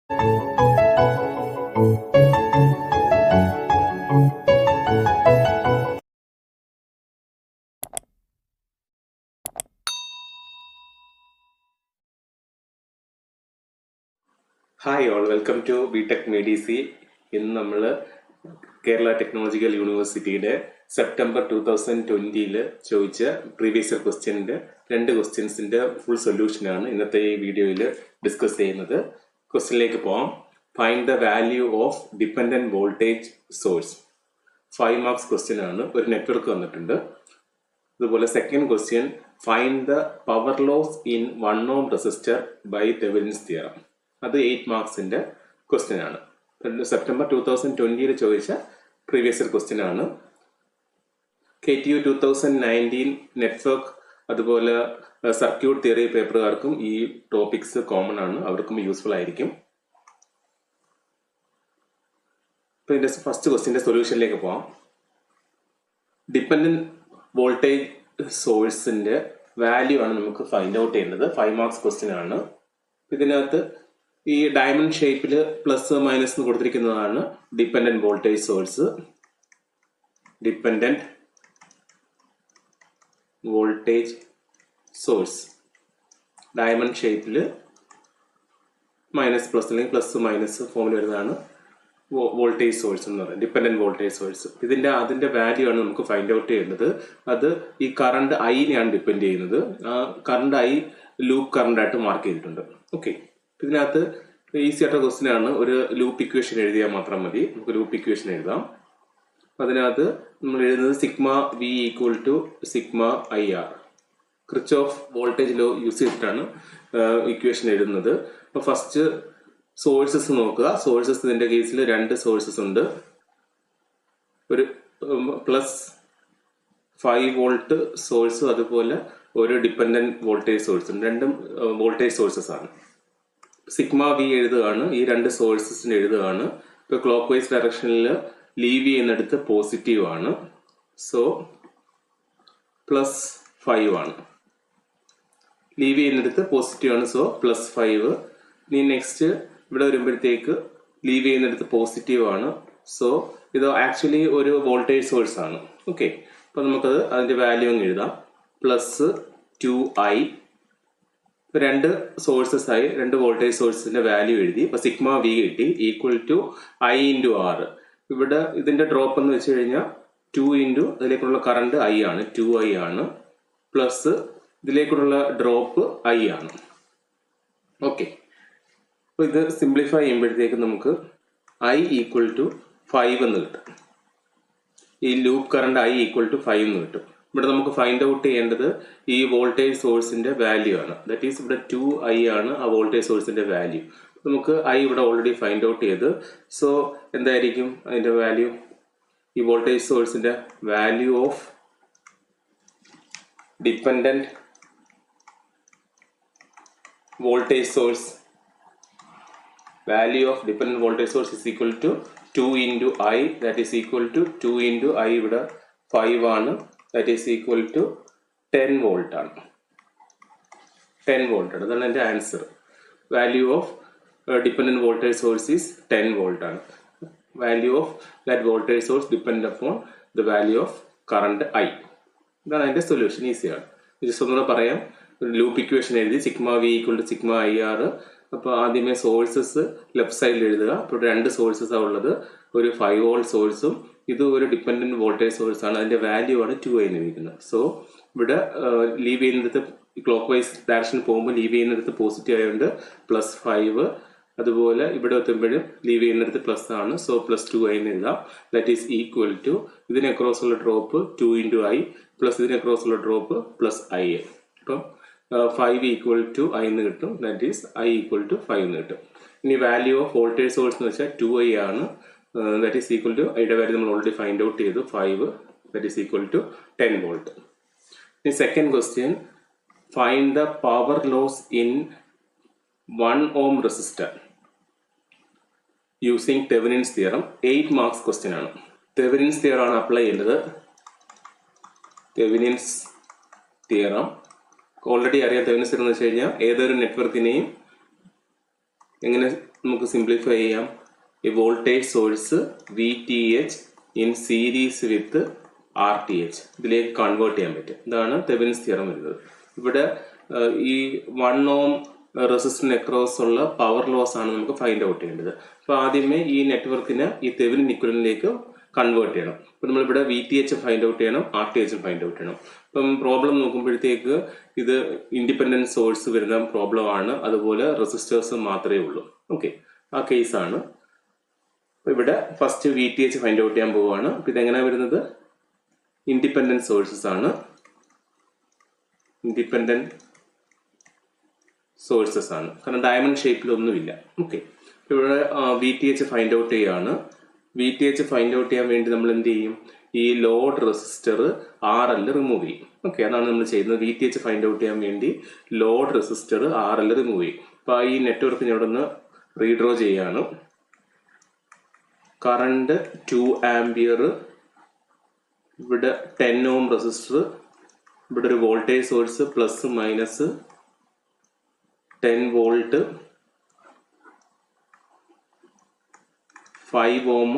Hi all, welcome to BTech മെഡിസി. ഇന്ന് നമ്മൾ കേരള ടെക്നോളജിക്കൽ യൂണിവേഴ്സിറ്റിയുടെ സെപ്റ്റംബർ 2020 ചോദിച്ച പ്രീവിയസ് ഇയർ ക്വസ്റ്റ്യൻ്റെ 2 ക്വസ്റ്റ്യൻസിൻ്റെ ഫുൾ സൊല്യൂഷനാണ് ഇന്നത്തെ ഈ വീഡിയോയിൽ ഡിസ്കസ് ചെയ്യുന്നത്. ക്വസ്റ്റ്യനിലേക്ക് പോകാം. Find the value of dependent voltage source. 5 marks question ആണ്. ഒരു നെറ്റ്വർക്ക് വന്നിട്ടുണ്ട്. അതുപോലെ second question, find the power loss in 1 ohm resistor by Thevenin's theorem. അത് 8 മാർക്സിന്റെ ക്വസ്റ്റ്യൻ ആണ്. സെപ്റ്റംബർ 2020 ചോദിച്ച പ്രീവിയസ് ഇയർ ക്വസ്റ്റ്യൻ ആണ്. KTU 2019 നെറ്റ്വർക്ക് അതുപോലെ സർക്യൂട്ട് തിയറി പേപ്പറുകാർക്കും ഈ ടോപ്പിക്സ് കോമൺ ആണ്, അവർക്കും യൂസ്ഫുൾ ആയിരിക്കും. ഇപ്പൊ ഇതിന്റെ ഫസ്റ്റ് ക്വസ്റ്റ്യന്റെ സൊല്യൂഷനിലേക്ക് പോവാം. ഡിപ്പെൻഡന്റ് വോൾട്ടേജ് സോഴ്സിന്റെ വാല്യൂ ആണ് നമുക്ക് ഫൈൻഡ് ഔട്ട് ചെയ്യുന്നത്. 5 മാർക്സ് ക്വസ്റ്റ്യൻ ആണ്. ഇതിനകത്ത് ഈ ഡയമണ്ട് ഷേപ്പിൽ പ്ലസ് മൈനസ് എന്ന് കൊടുത്തിരിക്കുന്നതാണ് dependent voltage source. Dependent voltage source diamond ഷേപ്പിൽ മൈനസ് പ്ലസ് അല്ലെങ്കിൽ പ്ലസ് മൈനസ് ഫോമിൽ വരുന്നതാണ് വോൾട്ടേജ് സോഴ്സ് എന്ന് പറയുന്നത്, ഡിപ്പെൻഡന്റ് വോൾട്ടേജ് സോഴ്സ്. അതിന്റെ വാല്യൂ ആണ് നമുക്ക് ഫൈൻഡ് ഔട്ട് ചെയ്യുന്നത്. അത് ഈ കറണ്ട് ഐനെയാണ് ഡിപ്പെൻഡ് ചെയ്യുന്നത്. ആ കറണ്ട് ഐ ലൂപ്പ് കറണ്ട് ആയിട്ട് മാർക്ക് ചെയ്തിട്ടുണ്ട്. ഓക്കെ, ഇതിനകത്ത് ഈസി ആയിട്ടുള്ള ക്വസ്റ്റ്യൻ ആണ്. ഒരു ലൂപ്പ് ഇക്വേഷൻ എഴുതിയാൽ മാത്രം മതി. നമുക്ക് ലൂപ്പ് ഇക്വേഷൻ എഴുതാം. അതിനകത്ത് നമ്മൾ എഴുതുന്നത് sigma V equal to sigma I R. Kirchhoff voltage law use ചെയ്തിട്ടാണ് ഇക്വേഷൻ എഴുതുന്നത്. അപ്പൊ ഫസ്റ്റ് സോഴ്സസ് നോക്കുക. സോഴ്സസ് ഇതിന്റെ കേസിൽ 2 സോഴ്സസ് ഉണ്ട്. ഒരു പ്ലസ് 5 വോൾട്ട് സോഴ്സും അതുപോലെ ഒരു ഡിപ്പെൻഡന്റ് വോൾട്ടേജ് സോഴ്സും. രണ്ടും വോൾട്ടേജ് സോഴ്സസ് ആണ്. സിഗ്മ വി എഴുതുകയാണ്, ഈ 2 സോഴ്സസിന് എഴുതുകയാണ്. ഇപ്പൊ ക്ലോക്ക് വൈസ് ഡയറക്ഷനിൽ ലീവ് ചെയ്യുന്നിടത്ത് പോസിറ്റീവ് ആണ്, സോ പ്ലസ് 5 ആണ്. ലീവ് ചെയ്യുന്നിടത്ത് പോസിറ്റീവ് ആണ്, സോ പ്ലസ് 5. ഇനി നെക്സ്റ്റ് ഇവിടെ വരുമ്പോഴത്തേക്ക് ലീവ് ചെയ്യുന്നിടത്ത് പോസിറ്റീവ് ആണ്, സോ ഇത് ആക്ച്വലി ഒരു വോൾട്ടേജ് സോഴ്സ് ആണ്. ഓക്കെ, അപ്പൊ നമുക്കത് അതിന്റെ വാല്യൂ അങ്ങ് എഴുതാം. Plus 2i. 2 സോഴ്സസ് ആയി 2 വോൾട്ടേജ് സോഴ്സിന്റെ വാല്യൂ എഴുതി. ഇപ്പൊ സിഗ്മ വി കിട്ടി equal to I into R. ഇവിടെ ഇതിന്റെ ഡ്രോപ്പ് എന്ന് വെച്ച് കഴിഞ്ഞാൽ 2 ഇൻറ്റു അതിലേക്കുള്ള കറണ്ട് ഐ ആണ്, 2i ആണ്, പ്ലസ് ഇതിലേക്കുള്ള ഡ്രോപ്പ് ഐ ആണ്. ഓക്കെ, അപ്പൊ ഇത് സിംപ്ലിഫൈ ചെയ്യുമ്പോഴത്തേക്ക് നമുക്ക് ഐ ഈക്വൽ ടു 5 എന്ന് കിട്ടും. ഈ loop current I equal to 5 എന്ന് കിട്ടും. ഇവിടെ നമുക്ക് ഫൈൻഡ് ഔട്ട് ചെയ്യേണ്ടത് ഈ വോൾട്ടേജ് സോഴ്സിന്റെ വാല്യൂ ആണ്. ദാറ്റ് ഈസ് ഇവിടെ 2i ആണ് ആ വോൾട്ടേജ് സോഴ്സിന്റെ വാല്യൂ. നമുക്ക് ഐ ഇവിടെ ഓൾറെഡി ഫൈൻഡ് ഔട്ട് ചെയ്ത്, സോ എന്തായിരിക്കും അതിന്റെ വാല്യൂ? ഈ വോൾട്ടേജ് സോഴ്സിന്റെ value of dependent voltage source, value of dependent voltage source is equal to 2 into I, that is equal to 2 into I ഇവിടെ 5 ആണ്, that is equal to 10 volt ആണ്. 10 volt ആണ്. അതാണ് എൻ്റെ answer. Value of dependent voltage source is 10 volt ആണ്. Value of that voltage source depend upon the value of current I. ഇതാണ് അതിന്റെ solution. ഈസിയാണ്. ജസ്റ്റ് ഒന്നുകൂടെ പറയാം. ലൂപ്പ് ഇക്വേഷൻ എഴുതി sigma V equal to sigma I R. അപ്പോൾ ആദ്യമേ sources left സൈഡിൽ എഴുതുക. അപ്പോൾ 2 സോഴ്സസ് ആണ് ഉള്ളത്. ഒരു 5 വോൾട്ട് സോഴ്സും ഇത് ഒരു ഡിപ്പെൻഡന്റ് വോൾട്ടേജ് സോഴ്സ് ആണ്. അതിന്റെ വാല്യൂ ആണ് 2i എന്നിരിക്കുന്നത്. സോ ഇവിടെ ലീവ് ചെയ്യുന്നിടത്ത് ക്ലോക്ക് വൈസ് ഡയറക്ഷൻ പോകുമ്പോൾ ലീവ് ചെയ്യുന്നിടത്ത് പോസിറ്റീവ് ആയതുകൊണ്ട് പ്ലസ് 5. അതുപോലെ ഇവിടെ എത്തുമ്പോഴും ലീവ് ചെയ്യുന്നിടത്ത് പ്ലസ് ആണ്, സോ പ്ലസ് 2i എന്ന് എഴുതാം. ദാറ്റ് ഈസ് ഈക്വൽ ടു ഇതിന് അക്രോസ് ഉള്ള ഡ്രോപ്പ് 2 ഇൻറ്റു ഐ പ്ലസ് ഇതിന് അക്രോസ് ഉള്ള ഡ്രോപ്പ് പ്ലസ് ഐ. അപ്പം 5 ഈക്വൽ ടു ഐ എന്ന് കിട്ടും. That is I equal to 5 എന്ന് കിട്ടും. ഇനി വാല്യൂ ഓഫ് വോൾട്ടേജ് സോഴ്സ് എന്ന് വെച്ചാൽ 2i ആണ്. ദാറ്റ് ഈസ് ഈക്വൽ ടു ഐയുടെ വാല്യൂ നമ്മൾ ഓൾറെഡി ഫൈൻഡ് ഔട്ട് ചെയ്തു 5. That is equal to 10 volt. ഇനി second question, find the power loss in 1 ohm resistor using Thevenin's theorem. 8 marks question ആണ്. Thevenin's theorem ആണ് apply ചെയ്യേണ്ടത്. Thevenin's theorem already അറിയാം. Thevenin's theorem എന്ന് വെച്ച് കഴിഞ്ഞാൽ ഏതൊരു നെറ്റ്വർക്കിനെയും എങ്ങനെ നമുക്ക് സിംപ്ലിഫൈ ചെയ്യാം. ഈ voltage source VTH in series with RTH ഇതിലേക്ക് കൺവേർട്ട് ചെയ്യാൻ പറ്റും. ഇതാണ് തെവെനിൻസ് തിയറം വരുന്നത്. ഇവിടെ ഈ 1 ohm റെസിസ്റ്ററിന് അക്രോസ് ഉള്ള പവർ ലോസ് ആണ് നമുക്ക് ഫൈൻഡ് ഔട്ട് ചെയ്യേണ്ടത്. അപ്പോൾ ആദ്യമേ ഈ നെറ്റ്വർക്കിനെ ഈ തെവെനിൻ ഇക്വലന്റിലേക്ക് കൺവേർട്ട് ചെയ്യണം. അപ്പോൾ നമ്മളിവിടെ VTH ഫൈൻഡ് ഔട്ട് ചെയ്യണം, RTH ഫൈൻഡ് ഔട്ട് ചെയ്യണം. അപ്പം പ്രോബ്ലം നോക്കുമ്പോഴത്തേക്ക് ഇത് ഇൻഡിപെൻഡന്റ് സോഴ്സ് വരുന്ന പ്രോബ്ലം ആണ്, അതുപോലെ റെസിസ്റ്റേഴ്സ് മാത്രമേ ഉള്ളൂ. ഓക്കെ, ആ കേസാണ്. അപ്പോൾ ഇവിടെ ഫസ്റ്റ് VTH ഫൈൻഡ് ഔട്ട് ചെയ്യാൻ പോവുകയാണ്. അപ്പോൾ ഇതെങ്ങനെയാണ് വരുന്നത്? ഇൻഡിപെൻഡന്റ് സോഴ്സസ് ആണ്, ഇൻഡിപെൻഡന്റ് സോഴ്സസ് ആണ്, കാരണം ഡയമണ്ട് ഷേപ്പിലൊന്നുമില്ല. ഓക്കെ, ഇവിടെ VTH ഫൈൻഡ് ഔട്ട് ചെയ്യുകയാണ്. VTH ഫൈൻഡ് ഔട്ട് ചെയ്യാൻ വേണ്ടി നമ്മൾ എന്ത് ചെയ്യും? ഈ ലോഡ് റെസിസ്റ്റർ RL റിമൂവ് ചെയ്യും. ഓക്കെ, അതാണ് നമ്മൾ ചെയ്യുന്നത്. VTH ഫൈൻഡ് ഔട്ട് ചെയ്യാൻ വേണ്ടി ലോഡ് റെസിസ്റ്റർ RL റിമൂവ് ചെയ്യും. അപ്പോൾ ഈ നെറ്റ്വർക്കിനെ ഇവിടെ നിന്ന് റീഡ്രോ ചെയ്യാണ്. കറണ്ട് 2 ആംപിയർ, ഇവിടെ 10 ohm റെസിസ്റ്റർ, ഇവിടെ ഒരു voltage source plus minus 10 volt, 5 ohm,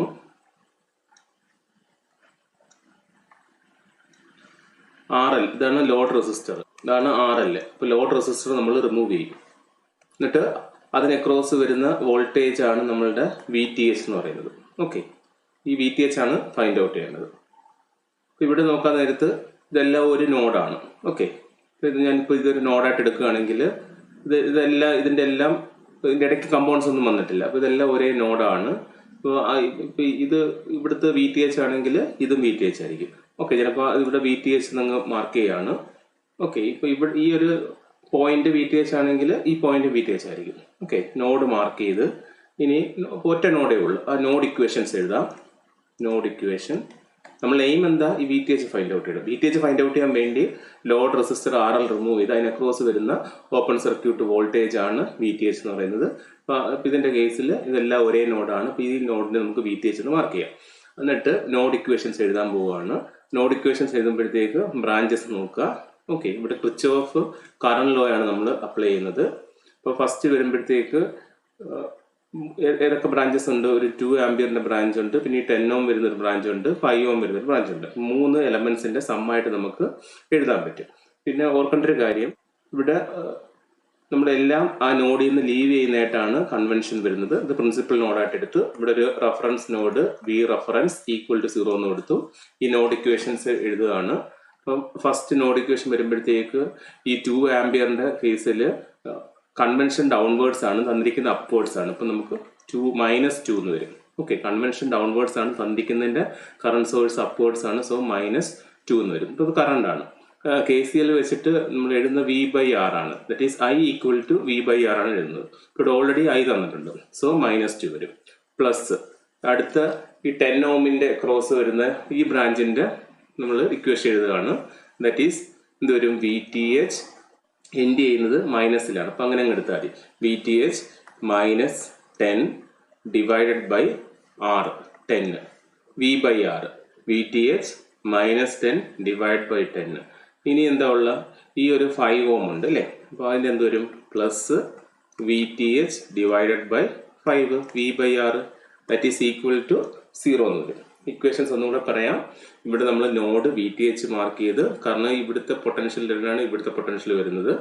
RL. ഇതാണ് ലോഡ് റെസിസ്റ്റർ, ഇതാണ് RL. അപ്പോൾ ലോഡ് റെസിസ്റ്റർ നമ്മൾ റിമൂവ് ചെയ്യും. എന്നിട്ട് അതിന് അക്രോസ് വരുന്ന വോൾട്ടേജ് ആണ് നമ്മളുടെ VTH എന്ന് പറയുന്നത്. ഓക്കെ, ഈ VTH ആണ് ഫൈൻഡ് ഔട്ട് ചെയ്യേണ്ടത്. ഇവിടെ നോക്കാൻ നേരത്ത് ഇതെല്ലാം ഒരു നോഡാണ്. ഓക്കെ, ഇത് ഞാനിപ്പോൾ ഇതൊരു നോഡായിട്ട് എടുക്കുകയാണെങ്കിൽ ഇതെല്ലാം ഇതിൻ്റെ ഇടയ്ക്ക് കമ്പൗണ്ട്സ് ഒന്നും വന്നിട്ടില്ല. അപ്പോൾ ഇതെല്ലാം ഒരേ നോഡാണ്. ഇപ്പോൾ ഇത് ഇവിടുത്തെ VTH ആണെങ്കിൽ ഇതും VTH ആയിരിക്കും. ഓക്കെ, ചിലപ്പോൾ ഇവിടെ VTH എന്നങ്ങ് മാർക്ക് ചെയ്യാണ്. ഓക്കെ, ഇപ്പോൾ ഇവിടെ ഈ ഒരു പോയിന്റ് VTH ആണെങ്കിൽ ഈ പോയിന്റ് VTH ആയിരിക്കും. ഓക്കെ, നോഡ് മാർക്ക് ചെയ്ത് ഇനി ഒറ്റ നോഡേ ഉള്ളൂ. ആ നോഡ് ഇക്വേഷൻസ് എഴുതാം. നോഡ് ഇക്വേഷൻ നമ്മൾ എയിം എന്താ? ഈ VTH ഫൈൻഡ് ഔട്ട് ചെയ്യണം. VTH ഫൈൻഡ് ഔട്ട് ചെയ്യാൻ വേണ്ടി ലോഡ് റെസിസ്റ്റർ RL റിമൂവ് ചെയ്ത് അതിന് അക്രോസ് വരുന്ന ഓപ്പൺ സർക്യൂട്ട് വോൾട്ടേജ് ആണ് VTH എന്ന് പറയുന്നത്. അപ്പോൾ ഇതിന്റെ കേസിൽ ഇതെല്ലാം ഒരേ നോഡാണ്. അപ്പോൾ ഈ നോഡിന് നമുക്ക് VTH എന്ന് മാർക്ക് ചെയ്യാം. എന്നിട്ട് നോഡ് ഇക്വേഷൻസ് എഴുതാൻ പോവുകയാണ്. നോഡ് ഇക്വേഷൻസ് എഴുതുമ്പോഴത്തേക്ക് ബ്രാഞ്ചസ് നോക്കുക. ഓക്കെ, ഇവിടെ കിർച്ചോഫ് കറന്റ് ലോ ആണ് നമ്മൾ അപ്ലൈ ചെയ്യുന്നത്. അപ്പോൾ ഫസ്റ്റ് വരുമ്പോഴത്തേക്ക് ഏതൊക്കെ ബ്രാഞ്ചസ് ഉണ്ട്? ഒരു 2 ആംപിയറിന്റെ ബ്രാഞ്ച് ഉണ്ട്, പിന്നെ 10 ohm വരുന്ന ഒരു ബ്രാഞ്ച് ഉണ്ട്, 5 ohm വരുന്ന ഒരു ബ്രാഞ്ച് ഉണ്ട്. 3 എലമെന്റ്സിന്റെ സമ്മായിട്ട് നമുക്ക് എഴുതാൻ പറ്റും. പിന്നെ ഓർക്കേണ്ട ഒരു കാര്യം, ഇവിടെ നമ്മളെല്ലാം ആ നോഡിൽ നിന്ന് ലീവ് ചെയ്യുന്നതായിട്ടാണ് കൺവെൻഷൻ വരുന്നത്. ഇത് പ്രിൻസിപ്പൽ നോഡായിട്ട് എടുത്തു. ഇവിടെ ഒരു reference node V reference equal to 0 എന്ന് കൊടുത്തു. ഈ നോഡ് ഇക്വേഷൻസ് എഴുതുകയാണ്. അപ്പം ഫസ്റ്റ് നോഡ് ഇക്വേഷൻ വരുമ്പോഴത്തേക്ക് ഈ 2 ആംപിയറിന്റെ കേസിൽ കൺവെൻഷൻ ഡൗൺവേർഡ്സ് ആണ്, തന്നിരിക്കുന്ന അപ്വേർഡ്സ് ആണ്. അപ്പം നമുക്ക് -2 എന്ന് വരും. ഓക്കെ, കൺവെൻഷൻ ഡൗൺവേർഡ്സ് ആണ്, തന്നിരിക്കുന്നതിന്റെ കറണ്ട് സോഴ്സ് അപ്വേർഡ്സ് ആണ്. സോ -2 എന്ന് വരും. ഇപ്പോൾ ഇത് കറണ്ട് ആണ്. KCL വെച്ചിട്ട് നമ്മൾ എഴുതുന്ന V/R ആണ്. That is I equal to V/R ആണ് എഴുതുന്നത്. ഇവിടെ ഓൾറെഡി I തന്നിട്ടുണ്ട്. സോ -2 വരും. പ്ലസ് അടുത്ത ഈ 10 ohmന്റെ ക്രോസ് വരുന്ന ഈ ബ്രാഞ്ചിന്റെ നമ്മൾ ഇക്വേഷൻ എഴുതുകയാണ്. ദറ്റ് ഈസ് എന്ത് വരും? VTH എൻഡ് ചെയ്യുന്നത് മൈനസിലാണ്. അപ്പം അങ്ങനെ അങ്ങ് എടുത്താൽ മതി. VTH -10 divided by R 10 V/R. VTH -10 divide by 10. ഇനി എന്താ ഉള്ള? ഈ ഒരു 5 ohm ഉണ്ട് അല്ലേ? അപ്പോൾ അതിൻ്റെ എന്ത് വരും? Plus VTH divided by 5 V/R. That is equal to 0 എന്ന് വരും. ഇക്വേഷൻസ് ഒന്നുകൂടെ പറയാം. ഇവിടെ നമ്മൾ നോഡ് VTH മാർക്ക് ചെയ്ത്, കാരണം ഇവിടുത്തെ പൊട്ടൻഷ്യലിലാണ് ഇവിടുത്തെ പൊട്ടൻഷ്യൽ വരുന്നത്.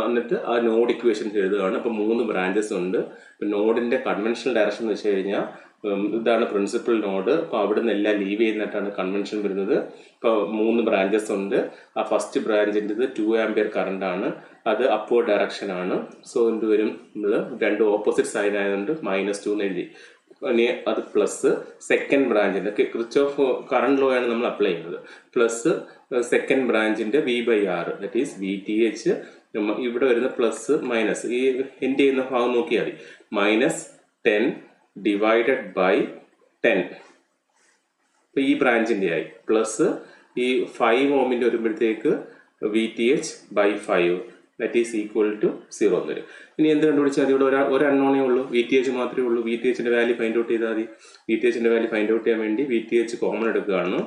എന്നിട്ട് ആ നോഡ് ഇക്വേഷൻസ് എഴുതുകയാണ്. അപ്പോൾ 3 ബ്രാഞ്ചസ് ഉണ്ട്. ഇപ്പം നോഡിന്റെ കൺവെൻഷണൽ ഡയറക്ഷൻ എന്ന് വെച്ച് കഴിഞ്ഞാൽ ഇതാണ് പ്രിൻസിപ്പൽ നോഡ്. അപ്പോൾ അവിടെ നിന്ന് എല്ലാം ലീവ് ചെയ്യുന്നിട്ടാണ് കൺവെൻഷൻ വരുന്നത്. ഇപ്പോൾ 3 ബ്രാഞ്ചസ് ഉണ്ട്. ആ ഫസ്റ്റ് ബ്രാഞ്ചിൻ്റെ 2 ആംപിയർ കറണ്ട് ആണ്, അത് അപ്വേർഡ് ഡയറക്ഷൻ ആണ്. സോ എന്ത് വരും? നമ്മൾ 2 ഓപ്പോസിറ്റ് സൈൻ ആയതുകൊണ്ട് -2 എന്ന് എഴുതി. ഇനി അത് പ്ലസ് സെക്കൻഡ് ബ്രാഞ്ചിന്റെ കിർച്ചോഫ് കറണ്ട് ലോ ആണ് നമ്മൾ അപ്ലൈ ചെയ്യുന്നത്. പ്ലസ് സെക്കൻഡ് ബ്രാഞ്ചിന്റെ V/R. That is VTH. ഇവിടെ വരുന്ന പ്ലസ് മൈനസ് ഈ എൻഡ് ചെയ്യുന്ന ഭാഗം നോക്കിയാൽ മതി. -10 ഡിവൈഡഡ് ബൈ 10. ഇപ്പൊ ഈ ബ്രാഞ്ചിന്റെ ആയി. പ്ലസ് ഈ 5 ohmന്റെ വരുമ്പോഴത്തേക്ക് VTH by 5. That is equal to 0 എന്ന് വരും. ഇനി എന്ത് കണ്ടുപിടിച്ചാൽ ഇവിടെ ഒരു അൺനോണേ ഉള്ളൂ, VTH മാത്രമേ ഉള്ളൂ. VTHന്റെ വാല്യൂ ഫൈൻഡ് ഔട്ട് ചെയ്താൽ മതി. VTHന്റെ വാല്യൂ ഫൈൻഡ് ഔട്ട് ചെയ്യാൻ വേണ്ടി VTH കോമൺ എടുക്കുകയാണ്.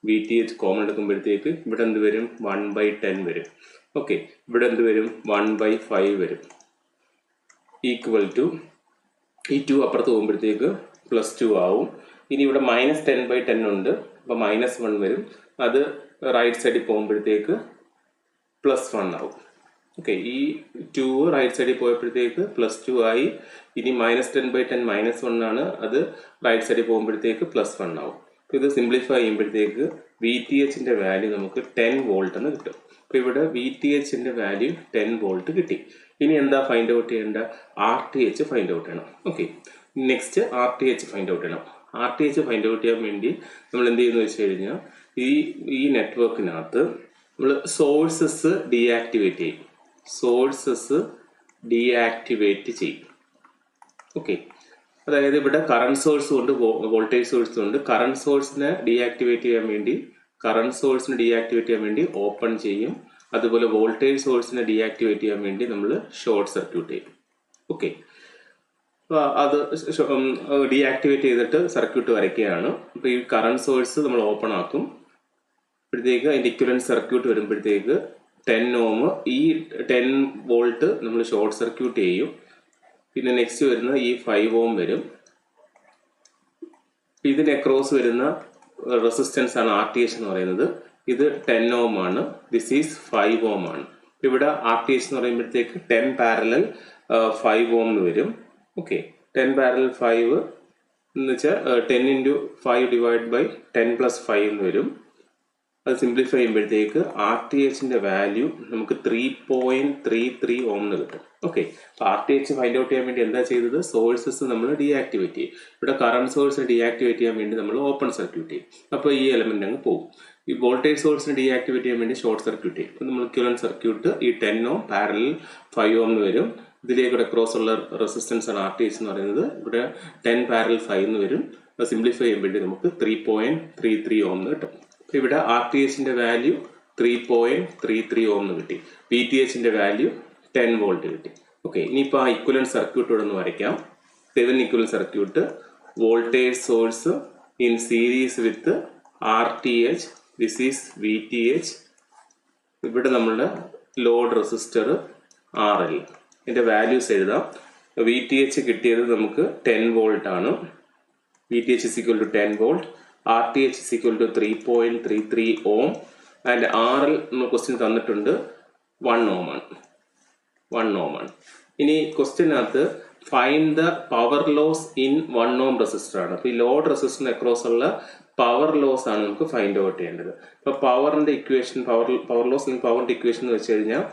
VTH കോമൺ എടുക്കുമ്പോഴത്തേക്ക് ഇവിടെ എന്ത് വരും? 1/10 വരും. ഓക്കെ, ഇവിടെ എന്ത് വരും? 1/5 വരും. ഈക്വൽ ടു ഈ 2 അപ്പുറത്ത് പോകുമ്പോഴത്തേക്ക് +2 ആവും. ഇനി ഇവിടെ -10/10 ഉണ്ട്, അപ്പോൾ -1 വരും. അത് റൈറ്റ് സൈഡിൽ പോകുമ്പോഴത്തേക്ക് +1 ആവും. ഓക്കെ, ഈ 2 റൈറ്റ് സൈഡിൽ പോയപ്പോഴത്തേക്ക് +2 ആയി. ഇനി -10/10 -1 ആണ്, അത് റൈറ്റ് സൈഡിൽ പോകുമ്പോഴത്തേക്ക് +1 ആവും. ഇത് സിംപ്ലിഫൈ ചെയ്യുമ്പോഴത്തേക്ക് VTHന്റെ വാല്യൂ നമുക്ക് 10 വോൾട്ട് എന്ന് കിട്ടും. അപ്പോൾ ഇവിടെ VTHന്റെ വാല്യൂ 10 വോൾട്ട് കിട്ടി. ഇനി എന്താ ഫൈൻഡ് ഔട്ട് ചെയ്യേണ്ട? RTH ഫൈൻഡ് ഔട്ട് ചെയ്യണം. Okay, next RTH find out ചെയ്യണം. RTH ഫൈൻഡ് ഔട്ട് ചെയ്യാൻ വേണ്ടി നമ്മൾ എന്ത് ചെയ്യുന്നു വെച്ച് കഴിഞ്ഞാൽ ഈ നെറ്റ്വർക്കിനകത്ത് നമ്മൾ സോഴ്സസ് ഡീആക്ടിവേറ്റ് ചെയ്യും. ഓക്കെ, അതായത് ഇവിടെ കറണ്ട് സോഴ്സും ഉണ്ട്, വോൾട്ടേജ് സോഴ്സും ഉണ്ട്. കറണ്ട് സോഴ്സിനെ ഡീആക്ടിവേറ്റ് ചെയ്യാൻ വേണ്ടി ഓപ്പൺ ചെയ്യും. അതുപോലെ വോൾട്ടേജ് സോഴ്സിനെ ഡീആക്ടിവേറ്റ് ചെയ്യാൻ വേണ്ടി നമ്മൾ ഷോർട്ട് സർക്യൂട്ട് ചെയ്യും. ഓക്കെ, അത് ഡീആക്ടിവേറ്റ് ചെയ്തിട്ട് സർക്യൂട്ട് വരയ്ക്കുകയാണ്. അപ്പോൾ ഈ കറണ്ട് സോഴ്സ് നമ്മൾ ഓപ്പൺ ആക്കും. അപ്പോഴത്തേക്ക് അതിൻ്റെ ഇക്വലന്റ് സർക്യൂട്ട് വരുമ്പോഴത്തേക്ക് 10 ഓം, ഈ 10 വോൾട്ട് നമ്മൾ ഷോർട്ട് സർക്യൂട്ട് ചെയ്യും. പിന്നെ നെക്സ്റ്റ് വരുന്ന ഈ 5 ഓം വരും. ഇതിന് അക്രോസ് വരുന്ന റെസിസ്റ്റൻസ് ആണ് RTH എന്ന് പറയുന്നത്. ഇത് 10 ഓം ആണ്, ദിസ് ഈസ് 5 ഓം ആണ്. ഇവിടെ RTH എന്ന് പറയുമ്പോഴത്തേക്ക് 10 പാരലൽ 5 ഓം എന്ന് വരും. ഓക്കെ, 10 പാരലൽ 5 എന്ന് വെച്ചാൽ 10 × 5 / 10 + 5 എന്ന് വരും. അത് സിംപ്ലിഫൈ ചെയ്യുമ്പോഴത്തേക്ക് RTHന്റെ വാല്യൂ നമുക്ക് 3.33 ഓം എന്ന് കിട്ടും. ഓക്കെ, അപ്പോൾ RTH ഫൈൻഡ് ഔട്ട് ചെയ്യാൻ വേണ്ടി എന്താ ചെയ്തത്? സോഴ്സസ് നമ്മൾ ഡീആക്ടിവേറ്റ് ചെയ്യും. ഇവിടെ കറണ്ട് സോഴ്സിനെ ഡീആക്ടിവേറ്റ് ചെയ്യാൻ വേണ്ടി നമ്മൾ ഓപ്പൺ സർക്യൂട്ട് ചെയ്യും. അപ്പോൾ ഈ എലമെന്റ് അങ്ങ് പോകും. ഈ വോൾട്ടേജ് സോഴ്സിനെ ഡീആക്ടിവേറ്റ് ചെയ്യാൻ വേണ്ടി ഷോർട്ട് സർക്യൂട്ട് ചെയ്യും. അപ്പോൾ നമ്മൾ ഇക്വലന്റ് സർക്യൂട്ട് ഈ 10 ഓം പാരലൽ 5 ഓം എന്ന് വരും. ഇതിലേക്കൂടെ ക്രോസ് ഉള്ള റെസിസ്റ്റൻസ് ആണ് RTH എന്ന് പറയുന്നത്. ഇവിടെ 10 പാരലൽ 5 എന്ന് വരും. അത് സിംപ്ലിഫൈ ചെയ്യുമ്പോഴേ നമുക്ക് 3.33 ഓം എന്ന് കിട്ടും. ഇവിടെ RTHന്റെ വാല്യൂ 3.33 ഓം എന്ന് കിട്ടി. VTHന്റെ വാല്യൂ 10 വോൾട്ട് കിട്ടി. ഓക്കെ, ഇനിയിപ്പോൾ ആ ഇക്വലന്റ് സർക്യൂട്ട് ഇവിടെ നിന്ന് വരയ്ക്കാം. Thevenin equivalent circuit, voltage source in series with RTH, this is VTH. ഇവിടെ നമ്മളുടെ ലോഡ് റെസിസ്റ്റർ RL. ഇതിന്റെ വാല്യൂസ് എഴുതാം. VTH കിട്ടിയത് നമുക്ക് 10 വോൾട്ട് ആണ്. VTH is equal to 10 volt. RTH is equal to 3.33 ohm. And RL question തന്നിട്ടുണ്ട് 1 ohm ആണ്. ഇനി ക്വസ്റ്റ്യനകത്ത് find the power loss in 1 ohm resistor ആണ്. അപ്പോൾ ഈ ലോഡ് റെസിസ്റ്ററിന് അക്രോസ് ഉള്ള പവർ ലോസ് ആണ് നമുക്ക് ഫൈൻഡ് ഔട്ട് ചെയ്യേണ്ടത്. അപ്പോൾ പവറിന്റെ ഇക്വേഷൻ, പവർ ലോസ് അല്ലെങ്കിൽ പവറിന്റെ ഇക്വേഷൻ എന്ന് വെച്ച് കഴിഞ്ഞാൽ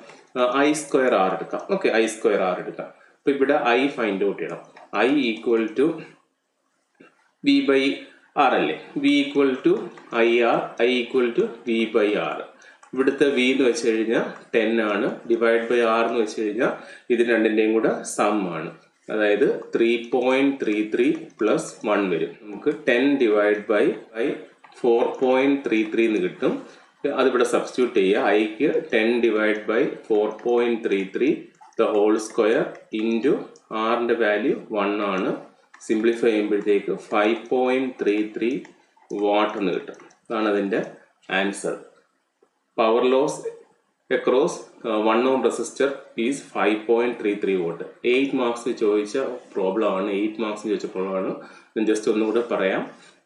I²R എടുക്കാം. ഓക്കെ, I²R എടുക്കാം. അപ്പോൾ ഇവിടെ I ഫൈൻഡ് ഔട്ട് ചെയ്യണം. I ഈക്വൽ ടു V/R അല്ലേ? V equal to IR, I equal to V/R. ഇവിടുത്തെ V എന്ന് വെച്ച് കഴിഞ്ഞാൽ 10 ആണ്, ഡിവൈഡ് ബൈ R എന്ന് വെച്ച് കഴിഞ്ഞാൽ ഇത് രണ്ടിൻ്റെയും കൂടെ സം ആണ്. അതായത് 3.33 + 1 വരും. നമുക്ക് 10 ഡിവൈഡ് ബൈ 4.33 എന്ന് കിട്ടും. അതിവിടെ സബ്സ്റ്റിറ്റ്യൂട്ട് ചെയ്യുക. Iക്ക് 10 divide by 4.33 the whole square into ആറിൻ്റെ വാല്യൂ 1 ആണ്. സിംപ്ലിഫൈ ചെയ്യുമ്പോഴത്തേക്ക് 5.33 വാട്ട് എന്ന് കിട്ടും. അതാണ് അതിൻ്റെ answer. Power loss across 1 ohm resistor is 5.33 watt. 8 marks ചോദിച്ച പ്രോബ്ലം ആണ്. 8 മാർക്സ് ചോദിച്ച പ്രോബ്ലം ആണ്. ഞാൻ ജസ്റ്റ് ഒന്നുകൂടെ പറയാം.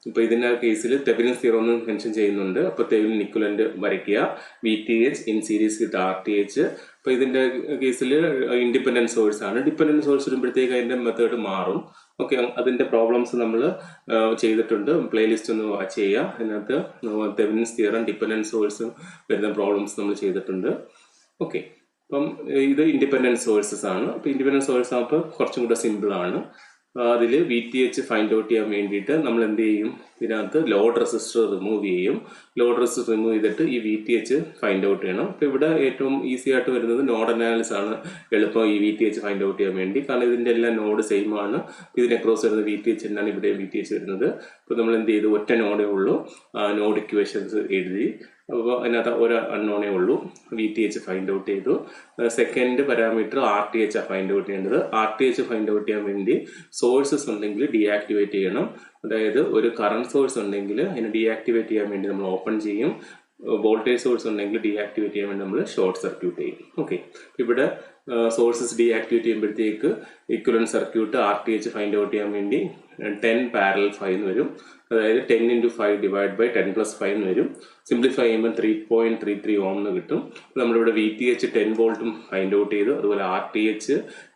ഇപ്പോൾ ഇതിൻ്റെ കേസിൽ തെവെനിൻ തിയറം ഒന്ന് മെൻഷൻ ചെയ്യുന്നുണ്ട്. അപ്പോൾ തെവെനിൻ ഇക്വലന്റ് വരയ്ക്കുക. VTH in series with RTH. അപ്പോൾ ഇതിൻ്റെ കേസിൽ ഇൻഡിപെൻഡൻറ്റ് സോഴ്സ് ആണ്. ഡിപെൻഡൻറ്റ് സോഴ്സ് വരുമ്പോഴത്തേക്ക് അതിൻ്റെ മെത്തേഡ് മാറും. ഓക്കെ, അതിൻ്റെ പ്രോബ്ലംസ് നമ്മൾ ചെയ്തിട്ടുണ്ട്. പ്ലേലിസ്റ്റ് ഒന്ന് വാച്ച് ചെയ്യുക. അതിനകത്ത് തെവെനിൻ തിയറം, ഡിപെൻഡൻറ്റ് സോഴ്സ് വരുന്ന പ്രോബ്ലംസ് നമ്മൾ ചെയ്തിട്ടുണ്ട്. ഓക്കെ, അപ്പം ഇത് ഇൻഡിപെൻഡൻറ്റ് സോഴ്സസ് ആണ്. അപ്പോൾ ഇൻഡിപെൻഡൻറ്റ് സോഴ്സ് ആകുമ്പോൾ കുറച്ചും കൂടെ സിമ്പിൾ ആണ്. അതിൽ VTH ഫൈൻഡ് ഔട്ട് ചെയ്യാൻ വേണ്ടിയിട്ട് നമ്മൾ എന്ത് ചെയ്യും? ഇതിനകത്ത് ലോഡ് റെസിസ്റ്റർ റിമൂവ് ചെയ്യും. ലോഡ് റെസിസ്റ്റർ റിമൂവ് ചെയ്തിട്ട് ഈ VTH ഫൈൻഡ് ഔട്ട് ചെയ്യണം. അപ്പോൾ ഇവിടെ ഏറ്റവും ഈസി ആയിട്ട് വരുന്നത് നോഡ് അനാലിസിസ് ആണ് എളുപ്പം ഈ VTH ഫൈൻഡ് ഔട്ട് ചെയ്യാൻ വേണ്ടി. കാരണം ഇതിൻ്റെ എല്ലാം നോഡ് സെയിം ആണ്. ഇതിനെ ക്രോസ് വരുന്നത് VTH എന്നാണ് ഇവിടെ VTH വരുന്നത്. അപ്പോൾ നമ്മൾ എന്ത് ചെയ്തു? ഒറ്റ നോഡേ ഉള്ളൂ. നോഡ് ഇക്വേഷൻസ് എഴുതി. അപ്പോൾ അതിനകത്ത് ഒരു അൺനോണേ ഉള്ളൂ. VTH ഫൈൻഡ് ഔട്ട് ചെയ്തു. Second parameter RTH find out ചെയ്യേണ്ടത്. RTH ഫൈൻഡ് ഔട്ട് ചെയ്യാൻ വേണ്ടി സോഴ്സസ് ഉണ്ടെങ്കിൽ ഡീആക്ടിവേറ്റ് ചെയ്യണം. അതായത് ഒരു കറണ്ട് സോഴ്സ് ഉണ്ടെങ്കിൽ അതിനെ ഡീആക്ടിവേറ്റ് ചെയ്യാൻ വേണ്ടി നമ്മൾ ഓപ്പൺ ചെയ്യും. വോൾട്ടേജ് സോഴ്സ് ഉണ്ടെങ്കിൽ ഡീആക്ടിവേറ്റ് ചെയ്യാൻ വേണ്ടി നമ്മൾ ഷോർട്ട് സർക്യൂട്ട് ചെയ്യും. ഓക്കെ, ഇവിടെ സോഴ്സസ് ഡീആക്ടിവേറ്റ് ചെയ്യുമ്പോഴത്തേക്ക് equivalent circuit RTH find out ചെയ്യാൻ വേണ്ടി 10 പാരലൽ 5 എന്ന് വരും. അതായത് 10 × 5 ഡിവൈഡ് ബൈ 10 + 5 എന്ന് വരും. സിംപ്ലിഫൈ ചെയ്യുമ്പോൾ 3.33 ഓം എന്ന് കിട്ടും. നമ്മളിവിടെ VTH 10 വോൾട്ടും ഫൈൻഡ് ഔട്ട് ചെയ്തു, അതുപോലെ RTH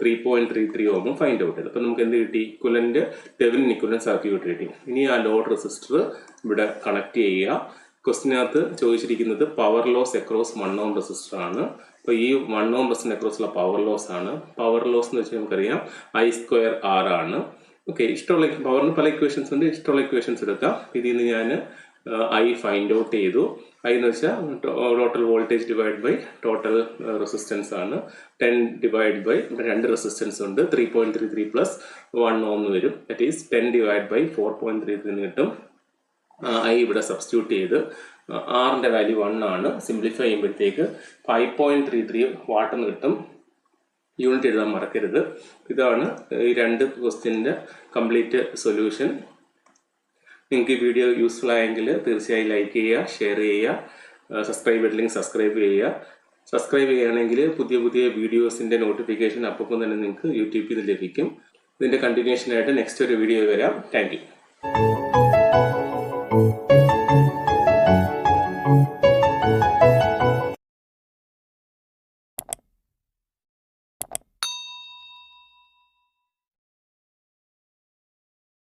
3.33 ഓമും ഫൈൻഡ് ഔട്ട് ചെയ്തു. അപ്പം നമുക്ക് എന്ത് കിട്ടി? ഇക്വലന്റ് തെവെനിൻ ഇക്വലന്റ് സർക്യൂട്ട് കിട്ടി. ഇനി ആ ലോഡ് റെസിസ്റ്റർ ഇവിടെ കണക്ട് ചെയ്യുക. ക്വസ്റ്റിനകത്ത് ചോദിച്ചിരിക്കുന്നത് power loss across 1 ohm resistor ആണ്. അപ്പോൾ ഈ 1 ഓം റെസിസ്റ്ററിന് അക്രോസുള്ള പവർ ലോസ് ആണ്. പവർ ലോസ് എന്ന് വെച്ചാൽ നമുക്കറിയാം I²R ആണ്. ഓക്കെ, ഇഷ്ടമുള്ള പവറിന് പല ഇക്വേഷൻസ് ഉണ്ട്, ഇഷ്ടമുള്ള ഇക്വേഷൻസ് എടുക്കാം. ഇതിൽ നിന്ന് ഞാൻ I ഫൈൻഡ് ഔട്ട് ചെയ്തു. I എന്ന് വെച്ചാൽ total voltage divide by total resistance ആണ്. 10 ഡിവൈഡ് ബൈ 2 റെസിസ്റ്റൻസ് ഉണ്ട്, 3.33 + 1 ഓം എന്ന് വരും. ദാറ്റ് ഈസ് 10 ഡിവൈഡ് ബൈ 4.33 എന്ന് കിട്ടും. I ഇവിടെ സബ്സ്റ്റിറ്റ്യൂട്ട് ചെയ്ത് R വാല്യൂ 1 ആണ്. സിംപ്ലിഫൈ ചെയ്യുമ്പോഴത്തേക്ക് 5.33 വാട്ട് എന്ന് കിട്ടും. യൂണിറ്റ് എഴുതാൻ മറക്കരുത്. ഇതാണ് ഈ 2 ക്വസ്റ്റ്യൻ്റെ കംപ്ലീറ്റ് സൊല്യൂഷൻ. നിങ്ങൾക്ക് ഈ വീഡിയോ യൂസ്ഫുൾ ആയെങ്കിൽ തീർച്ചയായും ലൈക്ക് ചെയ്യുക, ഷെയർ ചെയ്യുക, സബ്സ്ക്രൈബ് ചെയ്തില്ലെങ്കിൽ സബ്സ്ക്രൈബ് ചെയ്യുക. സബ്സ്ക്രൈബ് ചെയ്യുകയാണെങ്കിൽ പുതിയ പുതിയ വീഡിയോസിൻ്റെ നോട്ടിഫിക്കേഷൻ അപ്പം തന്നെ നിങ്ങൾക്ക് യൂട്യൂബിൽ നിന്ന് ലഭിക്കും. ഇതിൻ്റെ കണ്ടിന്യൂഷനായിട്ട് നെക്സ്റ്റ് ഒരു വീഡിയോ വരാം. Thank you.